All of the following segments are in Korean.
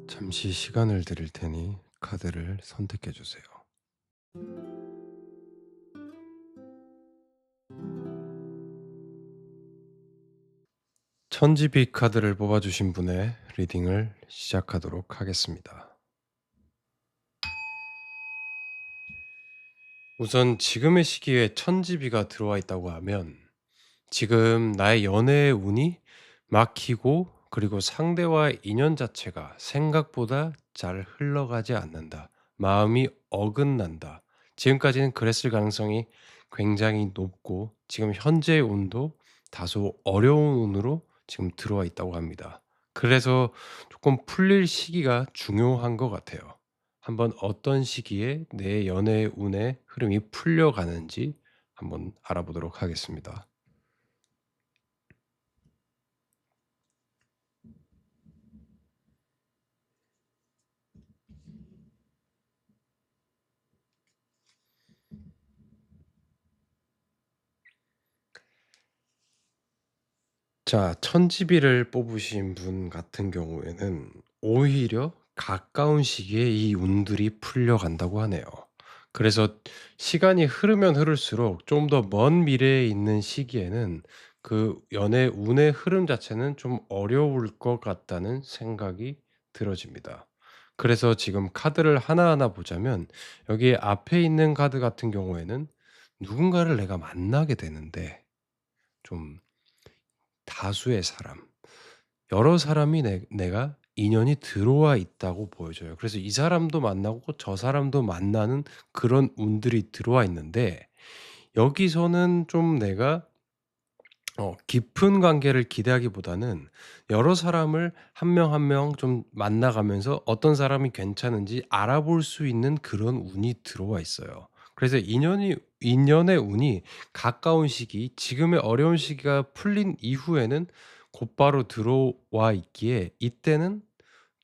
잠시 시간을 드릴 테니 카드를 선택해 주세요. 천지비 카드를 뽑아주신 분의 리딩을 시작하도록 하겠습니다. 우선 지금의 시기에 천지비가 들어와 있다고 하면 지금 나의 연애의 운이 막히고 그리고 상대와의 인연 자체가 생각보다 잘 흘러가지 않는다. 마음이 어긋난다. 지금까지는 그랬을 가능성이 굉장히 높고 지금 현재의 운도 다소 어려운 운으로 지금 들어와 있다고 합니다. 그래서 조금 풀릴 시기가 중요한 것 같아요. 한번 어떤 시기에 내 연애의 운의 흐름이 풀려가는지 한번 알아보도록 하겠습니다. 자, 천지비를 뽑으신 분 같은 경우에는 오히려 가까운 시기에 이 운들이 풀려간다고 하네요. 그래서 시간이 흐르면 흐를수록 좀 더 먼 미래에 있는 시기에는 그 연의 운의 흐름 자체는 좀 어려울 것 같다는 생각이 들어집니다. 그래서 지금 카드를 하나하나 보자면 여기 앞에 있는 카드 같은 경우에는 누군가를 내가 만나게 되는데 좀 다수의 사람, 여러 사람이 내가 인연이 들어와 있다고 보여져요. 그래서 이 사람도 만나고 저 사람도 만나는 그런 운들이 들어와 있는데 여기서는 좀 내가 깊은 관계를 기대하기보다는 여러 사람을 한 명 한 명 좀 만나 가면서 어떤 사람이 괜찮은지 알아볼 수 있는 그런 운이 들어와 있어요. 그래서 인연의 운이 가까운 시기, 지금의 어려운 시기가 풀린 이후에는 곧바로 들어와 있기에 이때는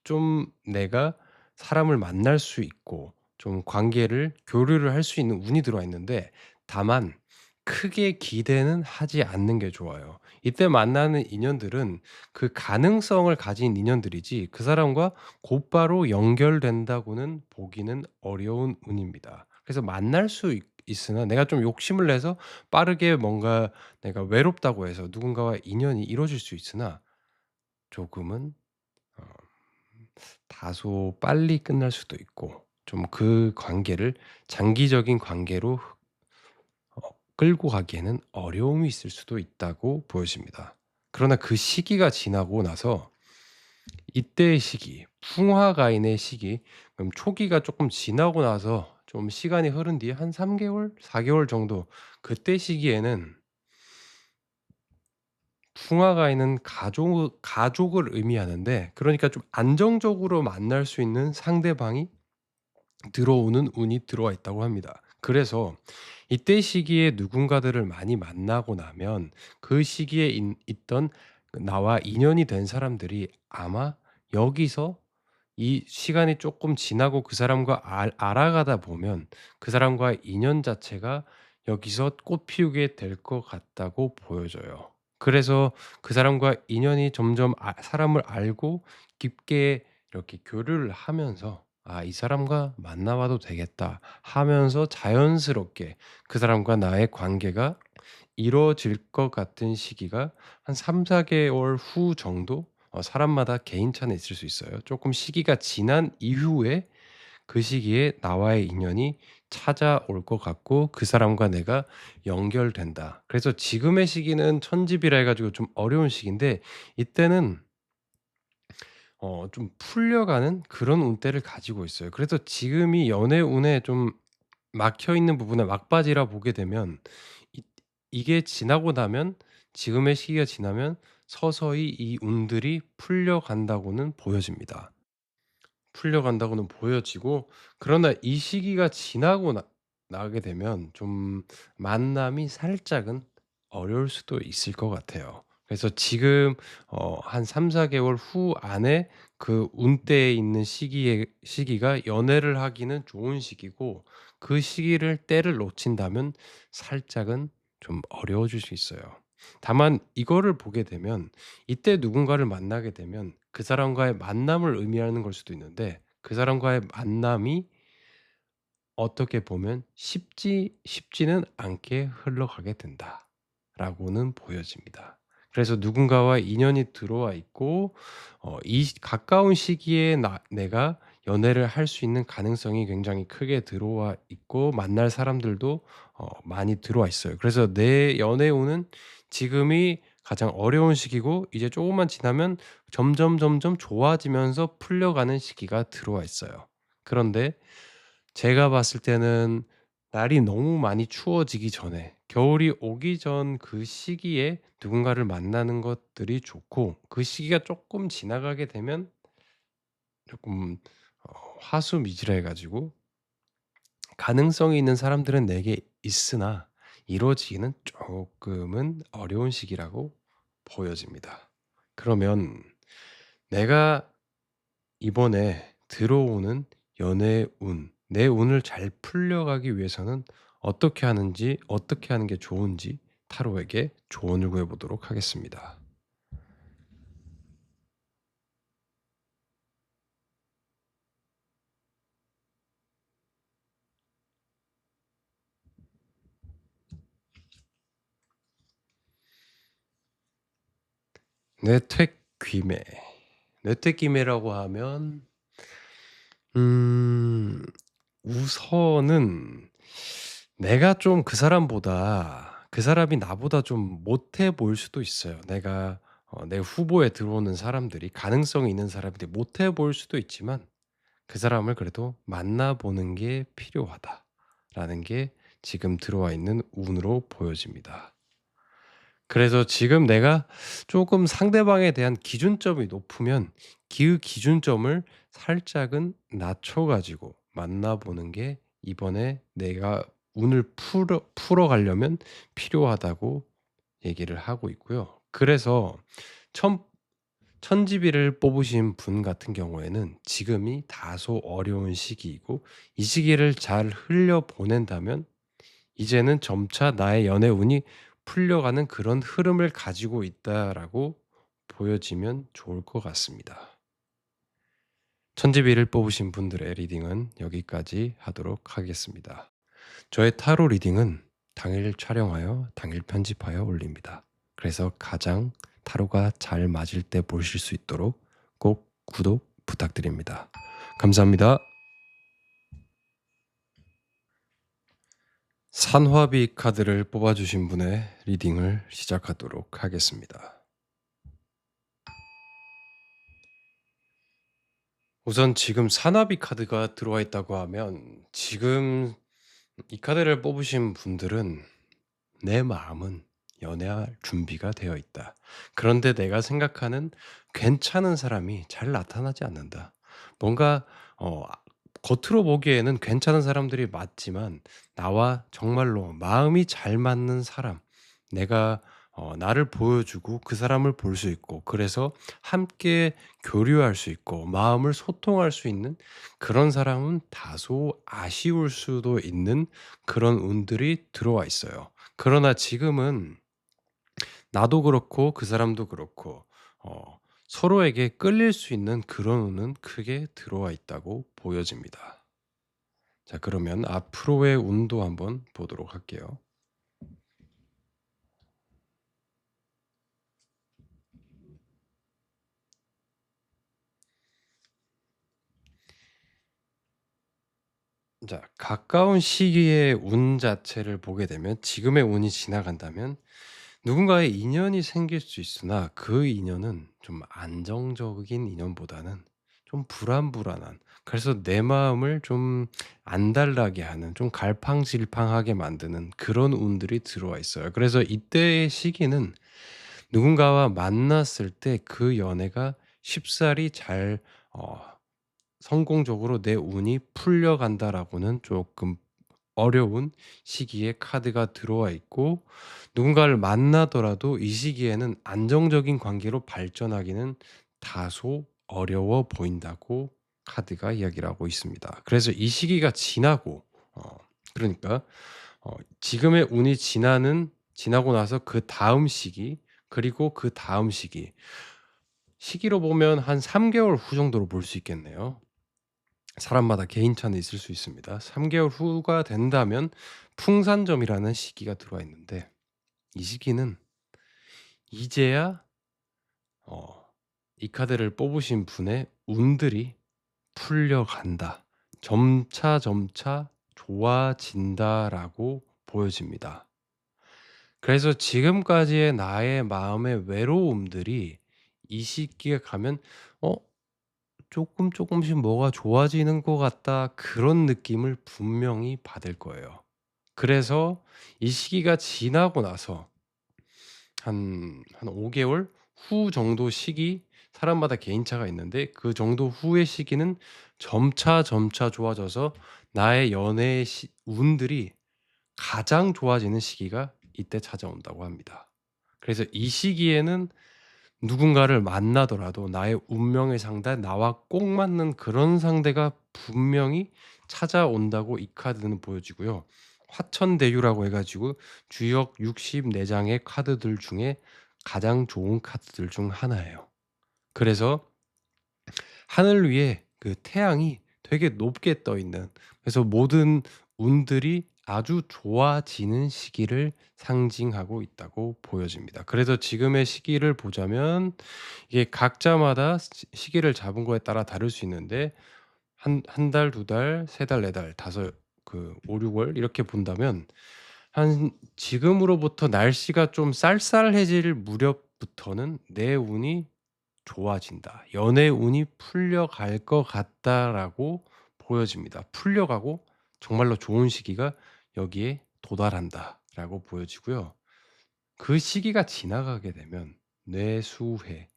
좀 내가 사람을 만날 수 있고 좀 관계를 교류를 할 수 있는 운이 들어와 있는데 다만 크게 기대는 하지 않는 게 좋아요. 이때 만나는 인연들은 그 가능성을 가진 인연들이지 그 사람과 곧바로 연결된다고는 보기는 어려운 운입니다. 그래서 만날 수 있으나 내가 좀 욕심을 내서 빠르게 뭔가 내가 외롭다고 해서 누군가와 인연이 이루어질 수 있으나 조금은 어 다소 빨리 끝날 수도 있고 좀 그 관계를 장기적인 관계로 끌고 가기에는 어려움이 있을 수도 있다고 보여집니다. 그러나 그 시기가 지나고 나서 이때의 시기, 풍화가인의 시기, 그럼 초기가 조금 지나고 나서 좀 시간이 흐른 뒤에 한 3 개월, 4 개월 정도 그때 시기에는 풍화가인은 가족을 의미하는데 그러니까 좀 안정적으로 만날 수 있는 상대방이 들어오는 운이 들어와 있다고 합니다. 그래서 이때 시기에 누군가들을 많이 만나고 나면 그 시기에 있던 나와 인연이 된 사람들이 아마 여기서 이 시간이 조금 지나고 그 사람과 알아가다 보면 그 사람과의 인연 자체가 여기서 꽃 피우게 될 것 같다고 보여져요. 그래서 그 사람과 인연이 점점 사람을 알고 깊게 이렇게 교류를 하면서 '아 이 사람과 만나 봐도 되겠다.' 하면서 자연스럽게 그 사람과 나의 관계가 이루어질 것 같은 시기가 한 3-4 개월 후 정도 사람마다 개인차는 있을 수 있어요. 쪼끔 시기가 지난 이후에 그 시기에 나와의 인연이 찾아올 것 같고 그 사람과 내가 연결된다. 그래서 지금의 시기는 천지비라 해 가지고 좀 어려운 시기인데 이때는 좀 풀려가는 그런 운대를 가지고 있어요. 그래서 지금이 연애 운에 좀 막혀 있는 부분에 막바지라 보게 되면 이 이게 지나고 나면 지금의 시기가 지나면 서서히 이 운들이 풀려간다고는 보여집니다. 풀려간다고는 보여지고 그러나 이 시기가 지나고 나게 되면 좀 만남이 살짝은 어려울 수도 있을 것 같아요. 그래서 지금 한 3-4 개월 후 안에 그 운대에 있는 시기가 연애를 하기는 좋은 시기고 그 시기를 때를 놓친다면 살짝은 좀 어려워질 수 있어요. 다만 이거를 보게 되면 이때 누군가를 만나게 되면 그 사람과의 만남을 의미하는 걸 수도 있는데 그 사람과의 만남이 어떻게 보면 쉽지는 않게 흘러가게 된다라고는 보여집니다. 그래서 누군가와 인연이 들어와 있고 이 가까운 시기에 내가 연애를 할 수 있는 가능성이 굉장히 크게 들어와 있고 만날 사람들도 많이 들어와 있어요. 그래서 내 연애 운은 지금이 가장 어려운 시기고 이제 조금만 지나면 점점 좋아지면서 풀려가는 시기가 들어와 있어요. 그런데 제가 봤을 때는 날이 너무 많이 추워지기 전에 겨울이 오기 전 그 시기에 누군가를 만나는 것들이 좋고 그 시기가 쪼끔 지나가게 되면 쪼끔 화수미질해 가지고 가능성이 있는 사람들은 내게 있으나 이루어지기는 쪼끔은 어려운 시기라고 보여집니다. 그러면 내가 이번에 들어오는 연애의 운, 내 운을 잘 풀려가기 위해서는 어떻게 하는지, 어떻게 하는 게 좋은지 타로에게 조언을 구해 보도록 하겠습니다. 뇌퇴귀매. 뇌퇴귀매라고 하면 음 우선은 내가 좀 그 사람이 나보다 좀 못해 보일 수도 있어요. 내가 내 후보에 들어오는 사람들이 가능성이 있는 사람들이 못해 보일 수도 있지만 그 사람을 그래도 만나 보는 게 필요하다라는 게 지금 들어와 있는 운으로 보여집니다. 그래서 지금 내가 조금 상대방에 대한 기준점이 높으면 그 기준점을 살짝은 낮춰 가지고 만나 보는 게 이번에 내가 운을 풀어 가려면 필요하다고 얘기를 하고 있고요. 그래서 천 천지비를 뽑으신 분 같은 경우에는 지금이 다소 어려운 시기이고 이 시기를 잘 흘려 보낸다면 이제는 점차 나의 연애 운이 풀려가는 그런 흐름을 가지고 있다라고 보여지면 좋을 것 같습니다. 천지비를 뽑으신 분들의 리딩은 여기까지 하도록 하겠습니다. 저의 타로 리딩은 당일 촬영하여 당일 편집하여 올립니다. 그래서 가장 타로가 잘 맞을 때 보실 수 있도록 꼭 구독 부탁드립니다. 감사합니다. 산화비 카드를 뽑아주신 분의 리딩을 시작하도록 하겠습니다. 우선 지금 산화비 카드가 들어와 있다고 하면 지금 이 카드를 뽑으신 분들은 내 마음은 연애할 준비가 되어 있다. 그런데 내가 생각하는 괜찮은 사람이 잘 나타나지 않는다. 뭔가 겉으로 보기에는 괜찮은 사람들이 맞지만 나와 정말로 마음이 잘 맞는 사람, 내가 나를 보여주고 그 사람을 볼 수 있고 그래서 함께 교류할 수 있고 마음을 소통할 수 있는 그런 사람은 다소 아쉬울 수도 있는 그런 운들이 들어와 있어요. 그러나 지금은 나도 그렇고 그 사람도 그렇고 서로에게 끌릴 수 있는 그런 운은 크게 들어와 있다고 보여집니다. 자, 그러면 앞으로의 운도 한번 보도록 할게요. 자, 가까운 시기의 운 자체를 보게 되면 지금의 운이 지나간다면 누군가의 인연이 생길 수 있으나 그 인연은 좀 안정적인 인연보다는 좀 불안불안한, 그래서 내 마음을 좀 안달나게 하는, 좀 갈팡질팡하게 만드는 그런 운들이 들어와 있어요. 그래서 이때의 시기는 누군가와 만났을 때 그 연애가 쉽사리 잘 어 성공적으로 '내 운이 풀려간다.'라고는 조금 어려운 시기에 카드가 들어와 있고 누군가를 만나더라도 이 시기에는 안정적인 관계로 발전하기는 다소 어려워 보인다고 카드가 이야기를 하고 있습니다. 그래서 이 시기가 지나고 어 그러니까 지금의 운이 지나는 지나고 나서 그다음 시기, 그리고 그다음 시기. 시기로 보면 한 3 개월 후 정도로 볼 수 있겠네요. 사람마다 개인차는 있을 수 있습니다. 3 개월 후가 된다면 풍산점이라는 시기가 들어와 있는데, 이 시기는 이제야 어 이 카드를 뽑으신 분의 운들이 풀려간다. 점차 점차 좋아진다라고 보여집니다. 그래서 지금까지의 나의 마음의 외로움들이 이 시기에 가면 '어 쪼끔 쪼끔씩 뭐가 좋아지는 것 같다.' 그런 느낌을 분명히 받을 거예요. 그래서 이 시기가 지나고 나서 한 5 개월 후 정도 시기, 사람마다 개인차가 있는데 그 정도 후의 시기는 점차 점차 좋아져서 나의 연애의 운들이 가장 좋아지는 시기가 이때 찾아온다고 합니다. 그래서 이 시기에는 누군가를 만나더라도 나의 운명의 상대, 나와 꼭 맞는 그런 상대가 분명히 찾아온다고 이 카드는 보여지고요. 화천대유라고 해 가지고 주역 64 장의 카드들 중에 가장 좋은 카드들 중 하나예요. 그래서 하늘 위에 그 태양이 되게 높게 떠 있는, 그래서 모든 운들이 아주 좋아지는 시기를 상징하고 있다고 보여집니다. 그래서 지금의 시기를 보자면 이게 각자마다 시기를 잡은 거에 따라 다를 수 있는데, 한 달, 두 달, 세 달, 네 달, 다섯, 그 5-6월 이렇게 본다면 한 지금으로부터 날씨가 좀 쌀쌀해질 무렵부터는 '내 운이 좋아진다. 연애 운이 풀려갈 것 같다.'라고 보여집니다. 풀려가고 정말로 좋은 시기가 여기에 도달한다라고 보여지고요. 그 시기가 지나가게 되면 뇌수해,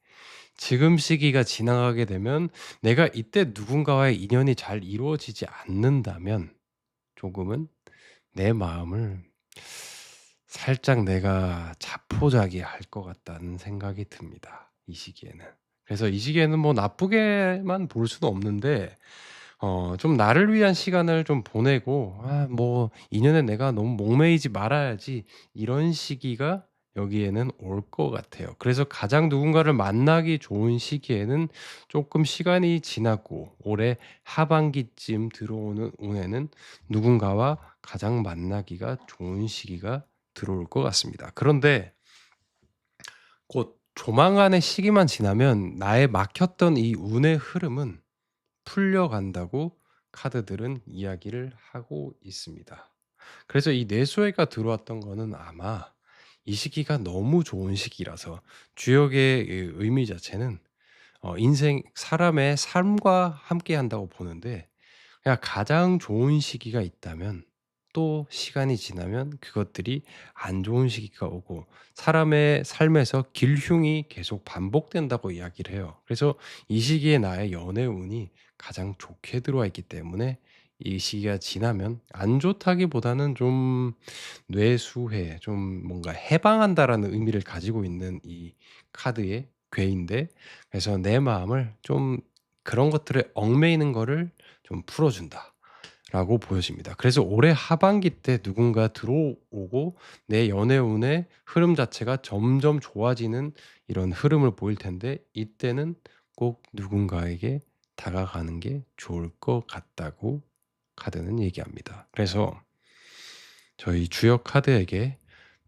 지금 시기가 지나가게 되면 내가 이때 누군가와의 인연이 잘 이루어지지 않는다면 조금은 내 마음을 살짝 내가 자포자기할 것 같다는 생각이 듭니다, 이 시기에는. 그래서 이 시기에는 뭐 나쁘게만 볼 수는 없는데 좀 나를 위한 시간을 좀 보내고 '아 뭐 인연에 내가 너무 목매이지 말아야지.' 이런 시기가 여기에는 올 것 같아요. 그래서 가장 누군가를 만나기 좋은 시기에는 쪼끔 시간이 지나고 올해 하반기쯤 들어오는 운에는 누군가와 가장 만나기가 좋은 시기가 들어올 것 같습니다. 그런데 곧 조만간의 시기만 지나면 나의 막혔던 이 운의 흐름은 풀려간다고 카드들은 이야기를 하고 있습니다. 그래서 이 내수해가 들어왔던 거는 아마 이 시기가 너무 좋은 시기라서, 주역의 그 의미 자체는 인생 사람의 삶과 함께 한다고 보는데, 그냥 가장 좋은 시기가 있다면 또 시간이 지나면 그것들이 안 좋은 시기가 오고 사람의 삶에서 길흉이 계속 반복된다고 이야기를 해요. 그래서 이 시기에 나의 연애 운이 가장 좋게 들어와 있기 때문에 이 시기가 지나면 안 좋다기보다는 좀 뇌수해, 좀 뭔가 해방한다라는 의미를 가지고 있는 이 카드의 괴인데, 그래서 내 마음을 좀 그런 것들에 얽매이는 거를 좀 풀어준다라고 보여집니다. 그래서 올해 하반기 때 누군가 들어오고 내 연애운의 흐름 자체가 점점 좋아지는 이런 흐름을 보일 텐데, 이때는 꼭 누군가에게 다가가는 게 좋을 것 같다고 카드는 얘기합니다. 그래서 저희 주역 카드에게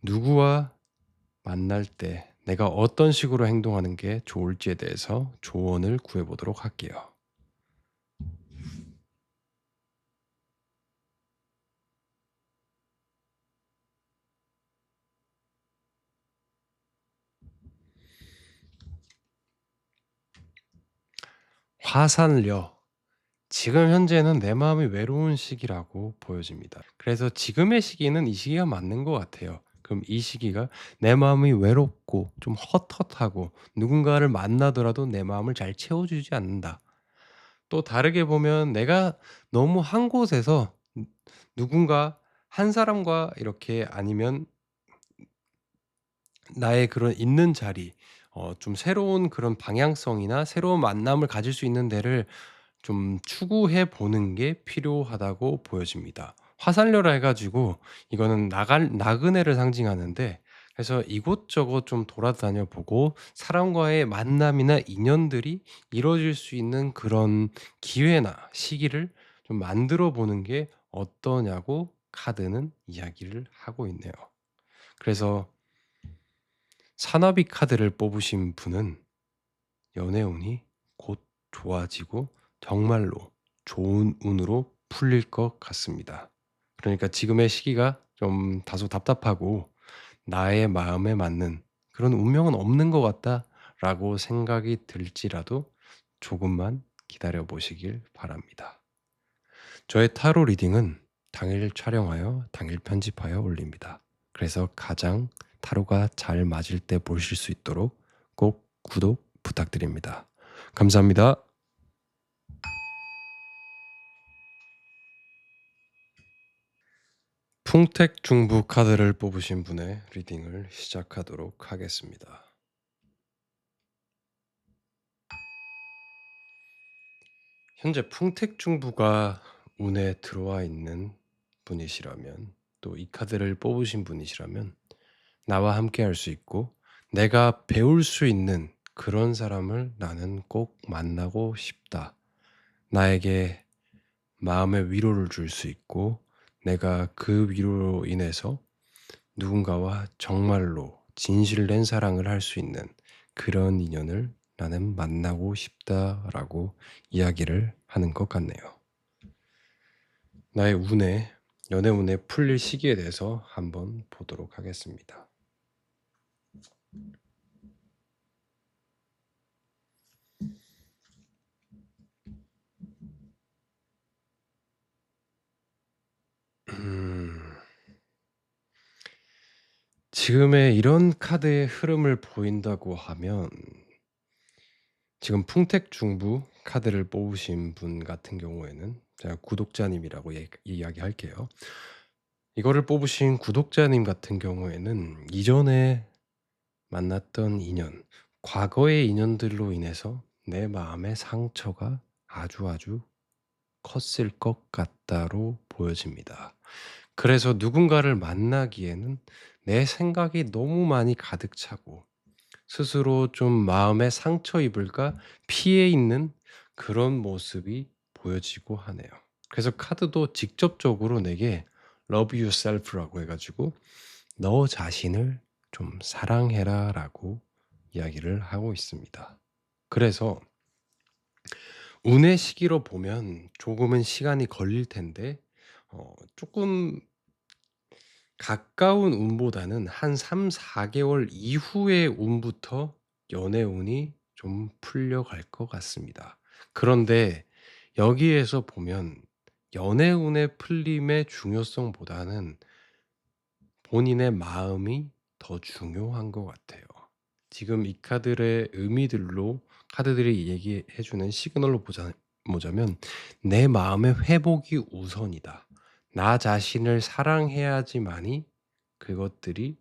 누구와 만날 때 내가 어떤 식으로 행동하는 게 좋을지에 대해서 조언을 구해 보도록 할게요. 화살요. 지금 현재는 내 마음이 외로운 시기라고 보여집니다. 그래서 지금의 시기는 이 시기가 맞는 것 같아요. 그럼 이 시기가 내 마음이 외롭고 좀 헛헛하고 누군가를 만나더라도 내 마음을 잘 채워주지 않는다. 또 다르게 보면 내가 너무 한 곳에서 누군가 한 사람과 이렇게, 아니면 나의 그런 있는 자리, 좀 새로운 그런 방향성이나 새로운 만남을 가질 수 있는 데를 좀 추구해 보는 게 필요하다고 보여집니다. 화살료라 해 가지고 이거는 나갈 나그네를 상징하는데, 그래서 이곳저곳 좀 돌아다녀 보고 사람과의 만남이나 인연들이 이루어질 수 있는 그런 기회나 시기를 좀 만들어 보는 게 어떠냐고 카드는 이야기를 하고 있네요. 그래서 사나비 카드를 뽑으신 분은 연애 운이 곧 좋아지고 정말로 좋은 운으로 풀릴 것 같습니다. 그러니까 지금의 시기가 좀 다소 답답하고 '나의 마음에 맞는 그런 운명은 없는 것 같다.'라고 생각이 들지라도 조금만 기다려 보시길 바랍니다. 저의 타로 리딩은 당일 촬영하여 당일 편집하여 올립니다. 그래서 가장 타로가 잘 맞을 때 보실 수 있도록 꼭 구독 부탁드립니다. 감사합니다. 풍택 중부 카드를 뽑으신 분의 리딩을 시작하도록 하겠습니다. 현재 풍택 중부가 운에 들어와 있는 분이시라면, 또 이 카드를 뽑으신 분이시라면 나와 함께 할 수 있고 내가 배울 수 있는 그런 사람을 나는 꼭 만나고 싶다. 나에게 마음의 위로를 줄 수 있고 내가 그 위로로 인해서 누군가와 정말로 진실된 사랑을 할 수 있는 그런 인연을 나는 만나고 싶다라고 이야기를 하는 것 같네요. 나의 운에, 연애 운에 풀릴 시기에 대해서 한번 보도록 하겠습니다. 음, 지금의 이런 카드의 흐름을 보인다고 하면 지금 풍택중부 카드를 뽑으신 분 같은 경우에는 제가 구독자님이라고 이야기할게요. 이거를 뽑으신 구독자님 같은 경우에는 이전에 만났던 인연, 과거의 인연들로 인해서 내 마음의 상처가 아주 컸을 것 같다로 보여집니다. 그래서 누군가를 만나기에는 내 생각이 너무 많이 가득 차고 스스로 좀 마음에 상처 입을까 피해 있는 그런 모습이 보여지고 하네요. 그래서 카드도 직접적으로 내게 Love yourself라고 해 가지고 "너 자신을 좀 사랑해라."라고 이야기를 하고 있습니다. 그래서 운의 시기로 보면 조금은 시간이 걸릴 텐데 쪼끔 가까운 운보다는 한 3-4 개월 이후의 운부터 연애 운이 좀 풀려갈 것 같습니다. 그런데 여기에서 보면 연애 운의 풀림의 중요성보다는 본인의 마음이 더 중요한 것 같아요. 지금 이 카드의 의미들로 카드들이 얘기해 주는 시그널로 보자면 '내 마음의 회복이 우선이다. 나 자신을 사랑해야지만이 그것들이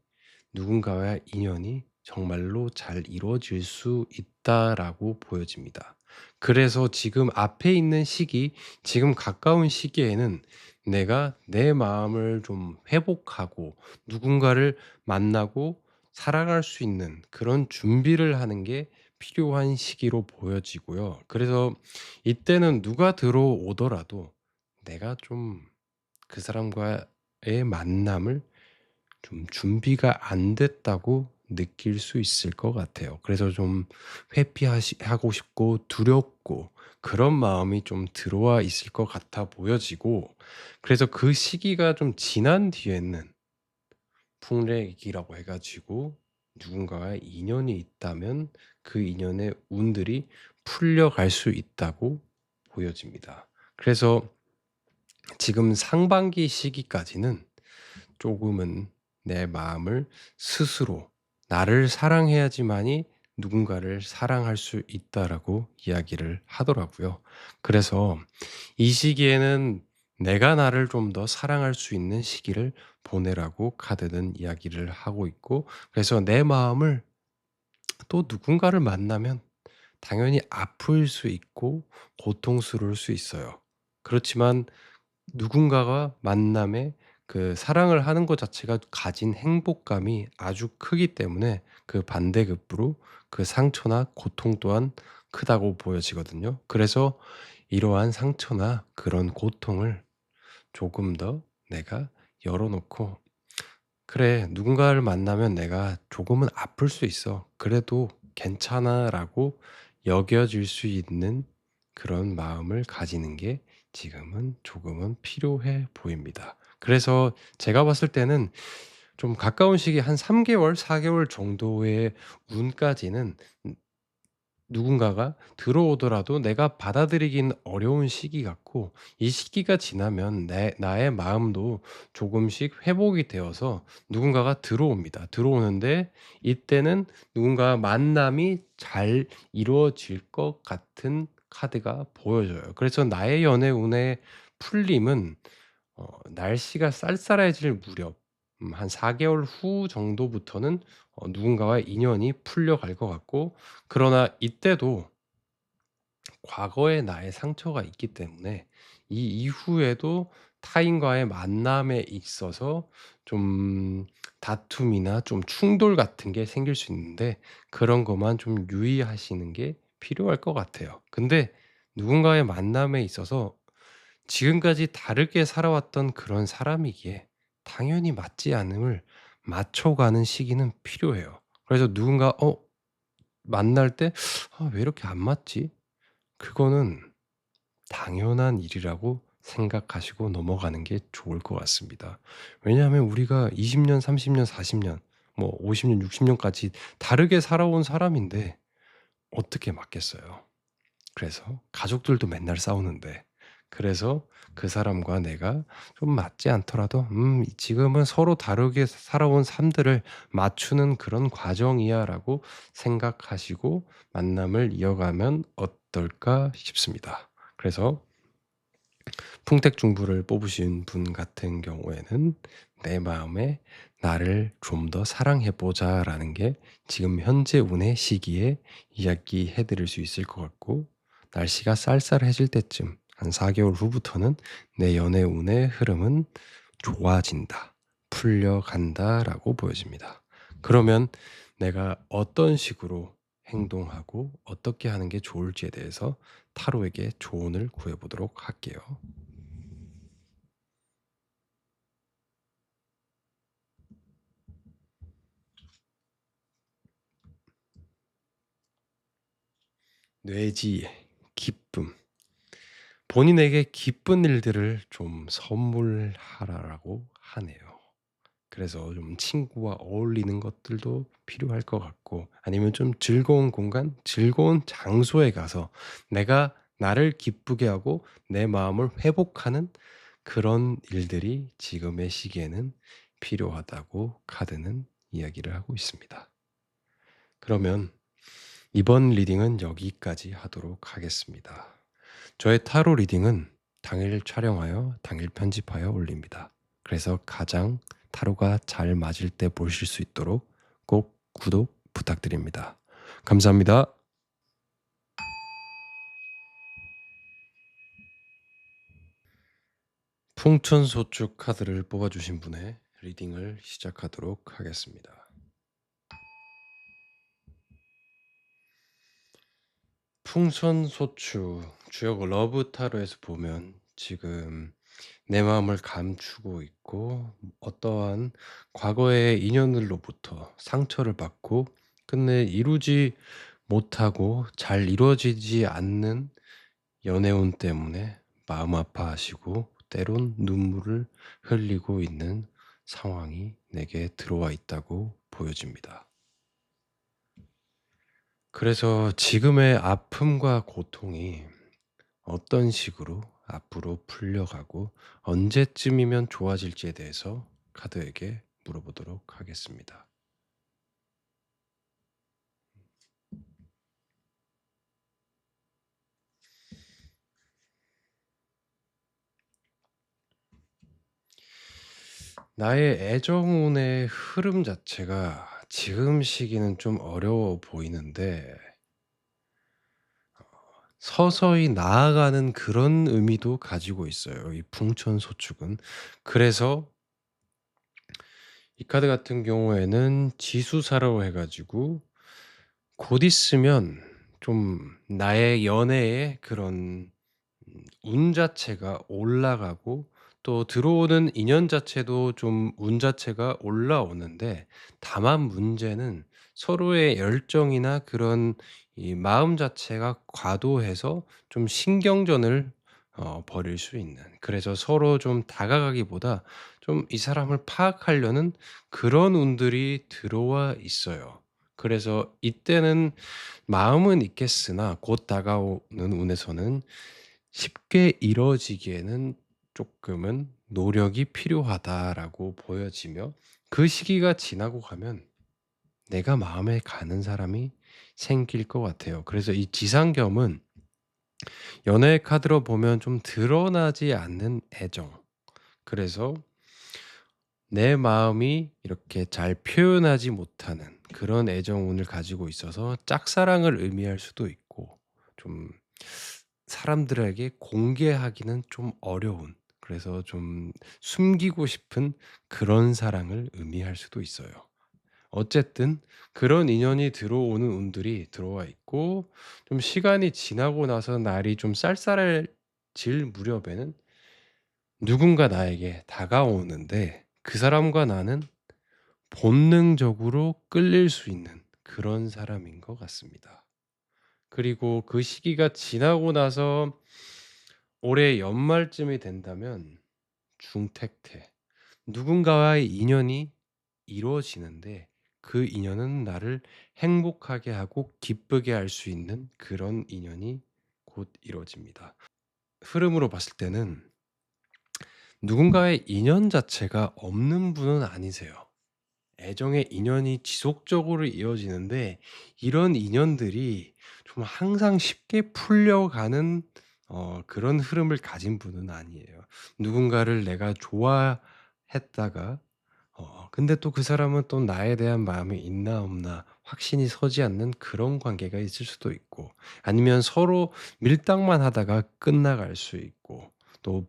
누군가와의 인연이 정말로 잘 이루어질 수 있다.'라고 보여집니다. 그래서 지금 앞에 있는 시기, 지금 가까운 시기에는 내가 내 마음을 좀 회복하고 누군가를 만나고 살아갈 수 있는 그런 준비를 하는 게 필요한 시기로 보여지고요. 그래서 이때는 누가 들어오더라도 내가 좀 그 사람과의 만남을 좀 준비가 안 됐다고 느낄 수 있을 것 같아요. 그래서 좀 회피하시 하고 싶고 두렵고 그런 마음이 좀 들어와 있을 것 같아 보여지고, 그래서 그 시기가 좀 지난 뒤에는 풍렉이라고 해 가지고 누군가와 인연이 있다면 그 인연의 운들이 풀려갈 수 있다고 보여집니다. 그래서 지금 상반기 시기까지는 조금은 내 마음을 스스로 '나를 사랑해야지만이 누군가를 사랑할 수 있다.'라고 이야기를 하더라고요. 그래서 이 시기에는 내가 나를 좀 더 사랑할 수 있는 시기를 보내라고 카드는 이야기를 하고 있고, 그래서 내 마음을 또 누군가를 만나면 당연히 아플 수 있고 고통스러울 수 있어요. 그렇지만 누군가가 만남에 그 사랑을 하는 것 자체가 가진 행복감이 아주 크기 때문에 그 반대급부로 그 상처나 고통 또한 크다고 보여지거든요. 그래서 이러한 상처나 그런 고통을 조금 더 내가 열어 놓고 '그래 누군가를 만나면 내가 조금은 아플 수 있어. 그래도 괜찮아.'라고 여겨질 수 있는 그런 마음을 가지는 게 지금은 조금은 필요해 보입니다. 그래서 제가 봤을 때는 좀 가까운 시기 한 3 개월, 4 개월 정도의 운까지는 누군가가 들어오더라도 내가 받아들이긴 어려운 시기 같고, 이 시기가 지나면 내 나의 마음도 조금씩 회복이 되어서 누군가가 들어옵니다. 들어오는데 이때는 누군가 만남이 잘 이루어질 것 같은 카드가 보여져요. 그래서 나의 연애 운의 풀림은 날씨가 쌀쌀해질 무렵 한 4 개월 후 정도부터는 누군가와 인연이 풀려갈 것 같고, 그러나 이때도 과거의 나의 상처가 있기 때문에 이 이후에도 타인과의 만남에 있어서 좀 다툼이나 좀 충돌 같은 게 생길 수 있는데, 그런 것만 좀 유의하시는 게 필요할 것 같아요. 근데 누군가의 만남에 있어서 지금까지 다르게 살아왔던 그런 사람이기에 당연히 맞지 않음을 맞춰가는 시기는 필요해요. 그래서 누군가 만날 때 '아 왜 이렇게 안 맞지?' 그거는 당연한 일이라고 생각하시고 넘어가는 게 좋을 것 같습니다. 왜냐하면 우리가 20 년, 30 년, 40년 뭐 50 년, 60 년까지 다르게 살아온 사람인데 어떻게 맞겠어요. 그래서 가족들도 맨날 싸우는데, 그래서 그 사람과 내가 좀 맞지 않더라도 지금은 서로 다르게 살아온 삶들을 맞추는 그런 과정이야'라고 생각하시고 만남을 이어가면 어떨까 싶습니다. 그래서 풍택중부를 뽑으신 분 같은 경우에는 '내 마음에 나를 좀 더 사랑해 보자.'라는 게 지금 현재 운의 시기에 이야기해 드릴 수 있을 것 같고, 날씨가 쌀쌀해질 때쯤 한 4 개월 후부터는 '내 연애 운의 흐름은 좋아진다. 풀려간다.'라고 보여집니다. 그러면 내가 어떤 식으로 행동하고 어떻게 하는 게 좋을지에 대해서 타로에게 조언을 구해 보도록 할게요. 뇌지, 기쁨. 본인에게 기쁜 일들을 좀 선물하라라고 하네요. 그래서 좀 친구와 어울리는 것들도 필요할 것 같고, 아니면 좀 즐거운 공간, 즐거운 장소에 가서 내가 나를 기쁘게 하고 내 마음을 회복하는 그런 일들이 지금의 시기에는 필요하다고 카드는 이야기를 하고 있습니다. 그러면 이번 리딩은 여기까지 하도록 하겠습니다. 저의 타로 리딩은 당일 촬영하여 당일 편집하여 올립니다. 그래서 가장 타로가 잘 맞을 때 보실 수 있도록 꼭 구독 부탁드립니다. 감사합니다. 풍천소축 카드를 뽑아주신 분의 리딩을 시작하도록 하겠습니다. 풍선소축 주역 러브 타로에서 보면 지금 내 마음을 감추고 있고, 어떠한 과거의 인연들로부터 상처를 받고 끝내 이루지 못하고 잘 이루어지지 않는 연애운 때문에 마음 아파하시고 때론 눈물을 흘리고 있는 상황이 내게 들어와 있다고 보여집니다. 그래서 지금의 아픔과 고통이 어떤 식으로 앞으로 풀려가고 언제쯤이면 좋아질지에 대해서 카드에게 물어보도록 하겠습니다. 나의 애정운의 흐름 자체가 지금 시기는 좀 어려워 보이는데, 서서히 나아가는 그런 의미도 가지고 있어요, 이 풍천소축은. 그래서 이 카드 같은 경우에는 지수사라고 해 가지고 곧 있으면 좀 나의 연애의 그런 운 자체가 올라가고 또 들어오는 인연 자체도 좀 운 자체가 올라오는데, 다만 문제는 서로의 열정이나 그런 이 마음 자체가 과도해서 좀 신경전을 벌일 수 있는, 그래서 서로 좀 다가가기보다 좀 이 사람을 파악하려는 그런 운들이 들어와 있어요. 그래서 이때는 마음은 있겠으나 곧 다가오는 운에서는 쉽게 이뤄지기에는 쪼끔은 노력이 필요하다라고 보여지며, 그 시기가 지나고 가면 내가 마음에 가는 사람이 생길 것 같아요. 그래서 이 지상겸은 연애 카드로 보면 좀 드러나지 않는 애정, 그래서 내 마음이 이렇게 잘 표현하지 못하는 그런 애정운을 가지고 있어서 짝사랑을 의미할 수도 있고, 좀 사람들에게 공개하기는 좀 어려운, 그래서 좀 숨기고 싶은 그런 사랑을 의미할 수도 있어요. 어쨌든 그런 인연이 들어오는 운들이 들어와 있고, 좀 시간이 지나고 나서 날이 좀 쌀쌀해질 무렵에는 누군가 나에게 다가오는데, 그 사람과 나는 본능적으로 끌릴 수 있는 그런 사람인 것 같습니다. 그리고 그 시기가 지나고 나서 올해 연말쯤이 된다면 중택테, 누군가와의 인연이 이루어지는데 그 인연은 나를 행복하게 하고 기쁘게 할 수 있는 그런 인연이 곧 이루어집니다. 흐름으로 봤을 때는 누군가의 인연 자체가 없는 분은 아니세요. 애정의 인연이 지속적으로 이어지는데, 이런 인연들이 좀 항상 쉽게 풀려가는 그런 흐름을 가진 분은 아니에요. 누군가를 내가 좋아했다가 근데 또 그 사람은 또 나에 대한 마음이 있나 없나 확신이 서지 않는 그런 관계가 있을 수도 있고, 아니면 서로 밀당만 하다가 끝나갈 수 있고, 또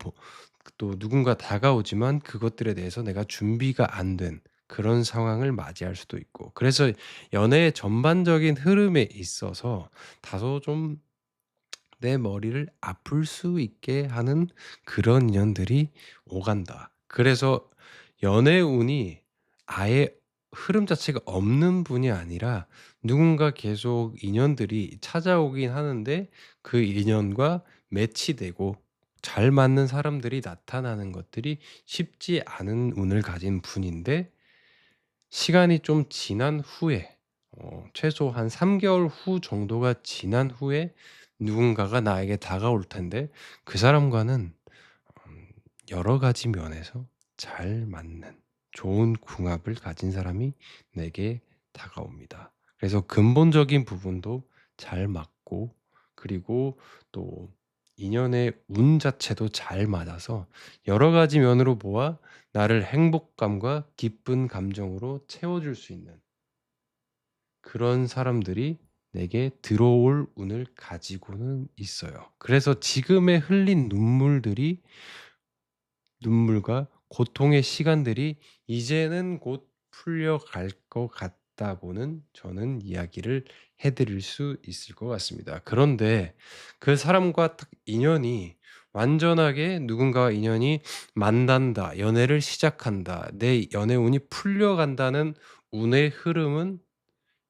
또 누군가 다가오지만 그것들에 대해서 내가 준비가 안 된 그런 상황을 맞이할 수도 있고, 그래서 연애의 전반적인 흐름에 있어서 다소 좀 내 머리를 아플 수 있게 하는 그런 인연들이 오간다. 그래서 연애운이 아예 흐름 자체가 없는 분이 아니라 누군가 계속 인연들이 찾아오긴 하는데, 그 인연과 매치되고 잘 맞는 사람들이 나타나는 것들이 쉽지 않은 운을 가진 분인데, 시간이 좀 지난 후에 최소 한 3 개월 후 정도가 지난 후에 누군가가 나에게 다가올 텐데, 그 사람과는 음 여러 가지 면에서 잘 맞는 좋은 궁합을 가진 사람이 내게 다가옵니다. 그래서 근본적인 부분도 잘 맞고, 그리고 또 인연의 운 자체도 잘 맞아서 여러 가지 면으로 보아 나를 행복감과 기쁜 감정으로 채워줄 수 있는 그런 사람들이 내게 들어올 운을 가지고는 있어요. 그래서 지금의 흘린 눈물과 고통의 시간들이 이제는 곧 풀려갈 것 같다고는 저는 이야기를 해 드릴 수 있을 것 같습니다. 그런데 그 사람과 딱 인연이 완전하게 누군가와 인연이 만난다, 연애를 시작한다, 내 연애 운이 풀려간다는 운의 흐름은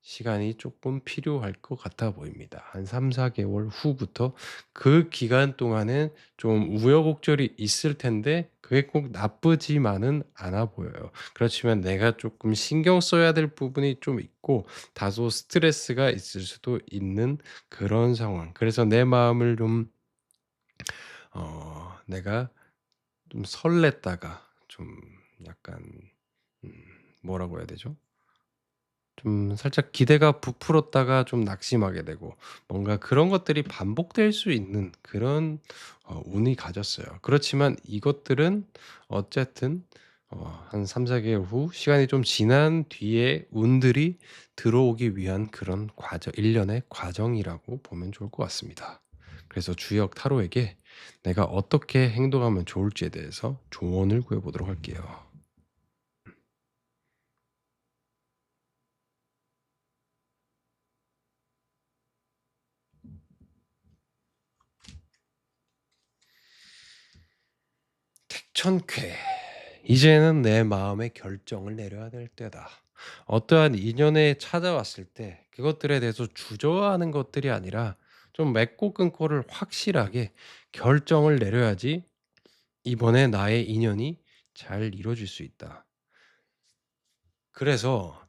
시간이 조금 필요할 것 같아 보입니다. 한 3-4 개월 후부터 그 기간 동안은 좀 우여곡절이 있을 텐데 그게 꼭 나쁘지만은 않아 보여요. 그렇지만 내가 조금 신경 써야 될 부분이 좀 있고 다소 스트레스가 있을 수도 있는 그런 상황. 그래서 내 마음을 좀 내가 좀 설렜다가 좀 약간 음 뭐라고 해야 되죠? 좀 살짝 기대가 부풀었다가 좀 낙심하게 되고, 뭔가 그런 것들이 반복될 수 있는 그런 운이 가졌어요. 그렇지만 이것들은 어쨌든 한 3-4 개월 후 시간이 좀 지난 뒤에 운들이 들어오기 위한 그런 과정, 일련의 과정이라고 보면 좋을 것 같습니다. 그래서 주역 타로에게 내가 어떻게 행동하면 좋을지에 대해서 조언을 구해 보도록 할게요. 성천쾌. 이제는 내 마음의 결정을 내려야 될 때다. 어떠한 인연에 찾아왔을 때 그것들에 대해서 주저하는 것들이 아니라 좀 맺고 끊고를 확실하게 결정을 내려야지 이번에 나의 인연이 잘 이루어질 수 있다. 그래서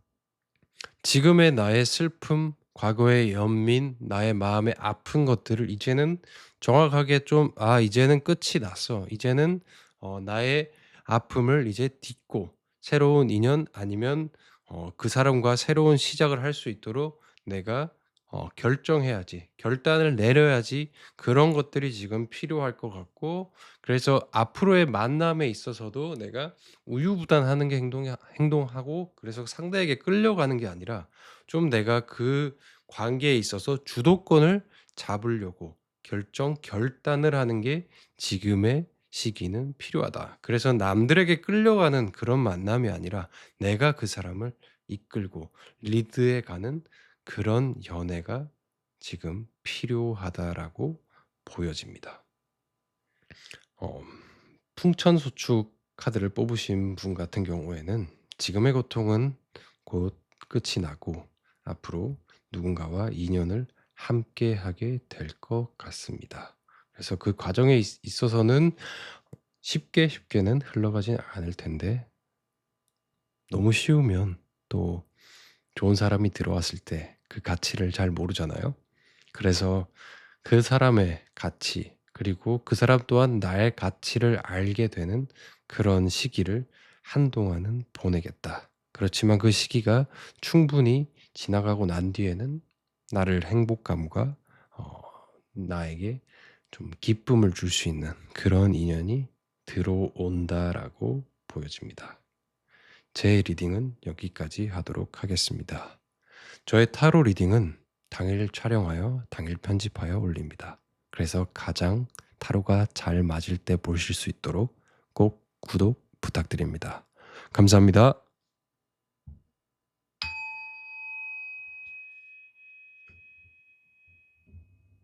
지금의 나의 슬픔, 과거의 연민, 나의 마음의 아픈 것들을 이제는 정확하게 좀 '아 이제는 끝이 났어. 이제는 나의 아픔을 이제 딛고 새로운 인연 아니면 그 사람과 새로운 시작을 할 수 있도록 내가 결정해야지. 결단을 내려야지.' 그런 것들이 지금 필요할 것 같고, 그래서 앞으로의 만남에 있어서도 내가 우유부단하는 게 행동하고 그래서 상대에게 끌려가는 게 아니라 좀 내가 그 관계에 있어서 주도권을 잡으려고 결단을 하는 게 지금의 시기는 필요하다. 그래서 남들에게 끌려가는 그런 만남이 아니라 내가 그 사람을 이끌고 리드해 가는 그런 연애가 지금 필요하다라고 보여집니다. 어 풍천소축 카드를 뽑으신 분 같은 경우에는 지금의 고통은 곧 끝이 나고 앞으로 누군가와 인연을 함께하게 될 것 같습니다. 그래서 그 과정에 있어서는 쉽게는 흘러가진 않을 텐데, 너무 쉬우면 또 좋은 사람이 들어왔을 때 그 가치를 잘 모르잖아요. 그래서 그 사람의 가치, 그리고 그 사람 또한 나의 가치를 알게 되는 그런 시기를 한동안은 보내겠다. 그렇지만 그 시기가 충분히 지나가고 난 뒤에는 나를 행복감과 어 나에게 좀 기쁨을 줄 수 있는 그런 인연이 들어온다라고 보여집니다. 제 리딩은 여기까지 하도록 하겠습니다. 저의 타로 리딩은 당일 촬영하여 당일 편집하여 올립니다. 그래서 가장 타로가 잘 맞을 때 보실 수 있도록 꼭 구독 부탁드립니다. 감사합니다.